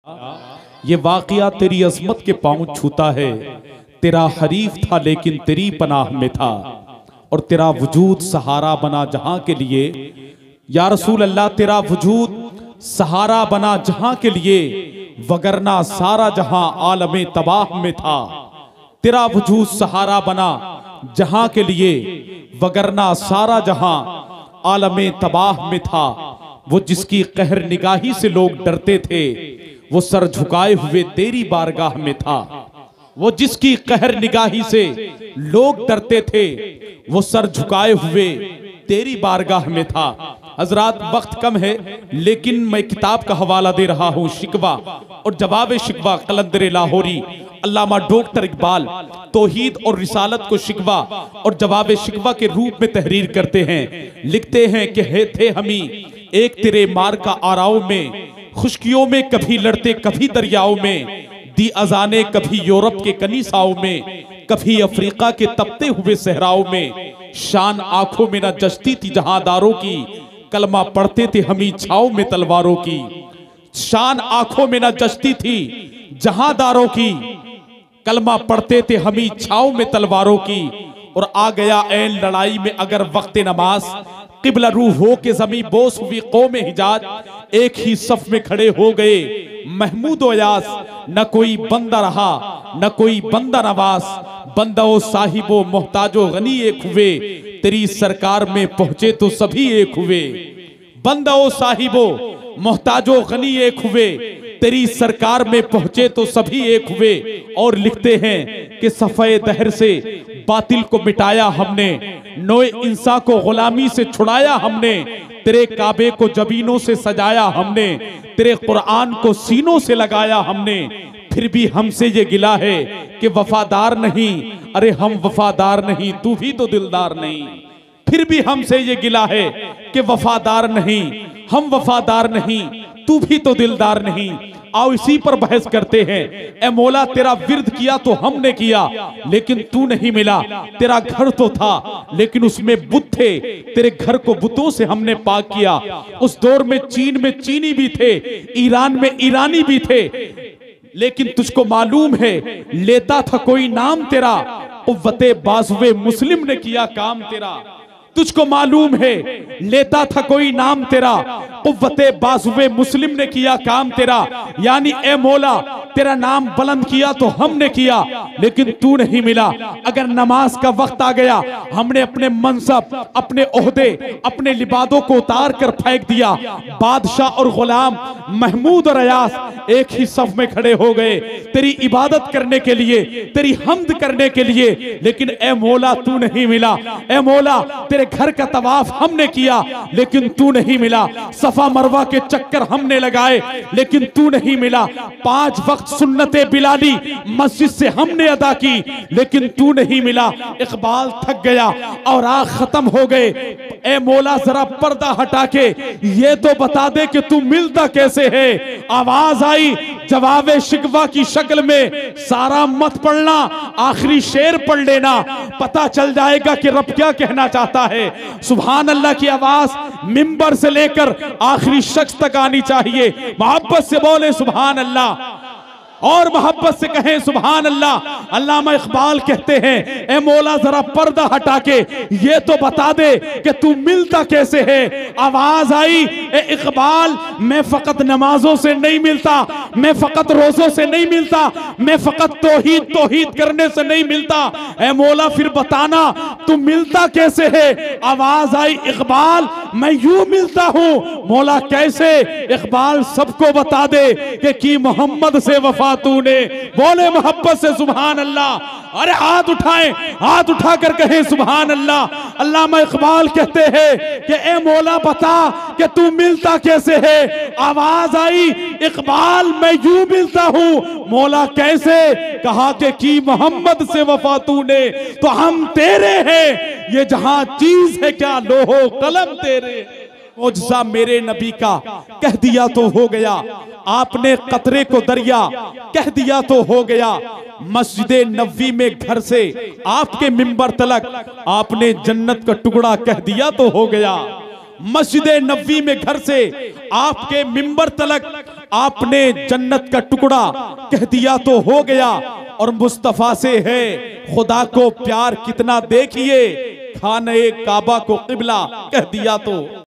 ये वाक़या तेरी अज़मत के पाँव छूता है। तेरा हरीफ था लेकिन तेरी पनाह में था, और तेरा वजूद सहारा बना जहां के लिए। या रसूल अल्लाह, तेरा वजूद सहारा बना जहां के लिए, वगरना सारा जहां आलमे तबाह में था। तेरा वजूद सहारा बना जहां के लिए, वगरना सारा जहां आलमे तबाह में था। वो जिसकी कहर निगाही से लोग डरते थे, वो सर झुकाए हुए तेरी बारगाह में था। वो जिसकी कहर निगाही से लोग डरते थे, वो सर झुकाए हुए तेरी बारगाह में था। हजरात, वक्त कम है लेकिन मैं किताब का हवाला दे रहा हूँ, शिकवा और जवाब शिकवा कलंदर लाहौरी अल्लामा डॉक्टर इकबाल तौहीद और रिसालत को शिकवा और जवाब शिकवा के रूप में तहरीर करते हैं। लिखते हैं कि है थे हमी एक तेरे मार का आराव में, खुशकियों में कभी लड़ते कभी दरियाओं में, दी अजाने कभी यूरोप के कनीसाओं में, कभी अफ्रीका के तपते हुए सहराओं में। शान आंखों में न जचती थी जहांदारों की, कलमा पढ़ते थे हमी छाओं में तलवारों की। शान आंखों में न जचती थी जहांदारों की, कलमा पढ़ते थे हमी छाओं में तलवारों की। और आ गया ऐन लड़ाई में अगर वक्त नमाज, किबला रूह हो के जमी बोस हुई कौम हिजाज। एक ही सफ में खड़े हो गए महमूद अयास, न कोई बंदा रहा न कोई बंदा नवास। बंदा ओ साहिबो मोहताजो गनी एक हुए, तेरी सरकार में पहुंचे तो सभी एक हुए। बंदा ओ साहिबो मोहताजो गनी एक हुए, तेरी सरकार में पहुंचे तो सभी एक हुए। और लिखते हैं कि सफ़े दहर से बातिल को मिटाया हमने, नोए इंसान को गुलामी से छुड़ाया हमने। तेरे काबे को जबीनों से सजाया हमने, तेरे कुरान को सीनों से लगाया हमने। फिर भी हमसे ये गिला है कि वफादार नहीं, अरे हम वफादार नहीं, तू भी तो दिलदार नहीं। फिर भी हमसे ये गिला है कि वफादार नहीं, हम वफादार नहीं, तू भी तो दिलदार नहीं। आओ इसी पर बहस करते हैं। ए मौला, तेरा विर्द किया तो हमने किया लेकिन तू नहीं मिला। तेरा घर तो था लेकिन उसमें बुत थे, तेरे घर को बुतों से हमने पाक किया। उस दौर में चीन में चीनी भी थे, ईरान में ईरानी भी थे, लेकिन तुझको मालूम है लेता था कोई नाम तेरा, कुव्वते बाजुए मुस्लिम ने किया काम तेरा। तुझको मालूम है लेता था कोई नाम तेरा, कुव्वते बाजुए मुस्लिम ने किया काम तेरा। यानी ए मौला, तेरा नाम बुलंद किया तो हमने किया लेकिन तू नहीं मिला। अगर नमाज का वक्त आ गया, हमने अपने मनसब, अपने ओहदे, अपने लिबादों को उतार कर फेंक दिया। बादशाह और गुलाम महमूद और अयास एक ही सफ में खड़े हो गए तेरी इबादत करने के लिए, तेरी हम्द करने के लिए। लेकिन ए मौला, तू नहीं मिला। ए मौला, तेरे घर का तवाफ हमने किया लेकिन तू नहीं मिला। सफा मरवा के चक्कर हमने लगाए लेकिन तू नहीं मिला। 5 वक्त सुन्नते बिलाली मस्जिद से हमने अदा की लेकिन तू नहीं मिला। इकबाल थक गया और आग खत्म हो गए। ए मौला, जरा पर्दा हटा के ये तो बता दे कि तू मिलता कैसे है। आवाज आई जवाब शिकवा की शक्ल में, सारा मत पढ़ना, आखिरी शेर पढ़ लेना, पता चल जाएगा कि रब क्या कहना चाहता है। सुभान अल्लाह की आवाज मिंबर से लेकर आखिरी शख्स तक आनी चाहिए। मोहब्बत से बोले सुभान अल्लाह और मोहब्बत से कहें सुभान अल्लाह। अल्लामा इकबाल कहते हैं, ए मौला, जरा पर्दा हटा के ये तो बता दे कि तू मिलता कैसे है। आवाज आई, ए इकबाल, मैं फकत नमाजों से नहीं मिलता, मैं फकत रोजों से नहीं मिलता, मैं फकत तौहीद करने से नहीं मिलता। ए मौला, फिर बताना तू मिलता कैसे है। आवाज आई, इकबाल, मैं यूं मिलता हूं। मौला, कैसे? इकबाल, सबको बता दे कि मोहम्मद से वफा तूने। बोले मोहब्बत से सुभान अल्लाह। अरे हाथ उठाएं, हाथ उठाकर कहे सुभान अल्लाह। अल्लामा इकबाल कहते हैं कि ए मौला, बता कि तू मिलता कैसे है। आवाज आई, इकबाल, मैं यूं मिलता हूं। मौला, कैसे? कहा कि मोहम्मद से वफा तूने, तो हम तेरे हैं। ये जहां चीज है क्या, लोहो कलम तेरे। मुझसा मेरे नबी का कह दिया तो हो गया, आपने कतरे को दरिया कह दिया तो हो गया। मस्जिद नबवी में घर से आपके मिंबर तलक आपने जन्नत का टुकड़ा कह दिया तो हो गया। मस्जिद नबवी में घर से आपके मिंबर तलक आपने जन्नत का टुकड़ा कह दिया तो हो गया, और मुस्तफा से है खुदा को प्यार कितना देखिए, खाने काबा को किबला कह दिया तो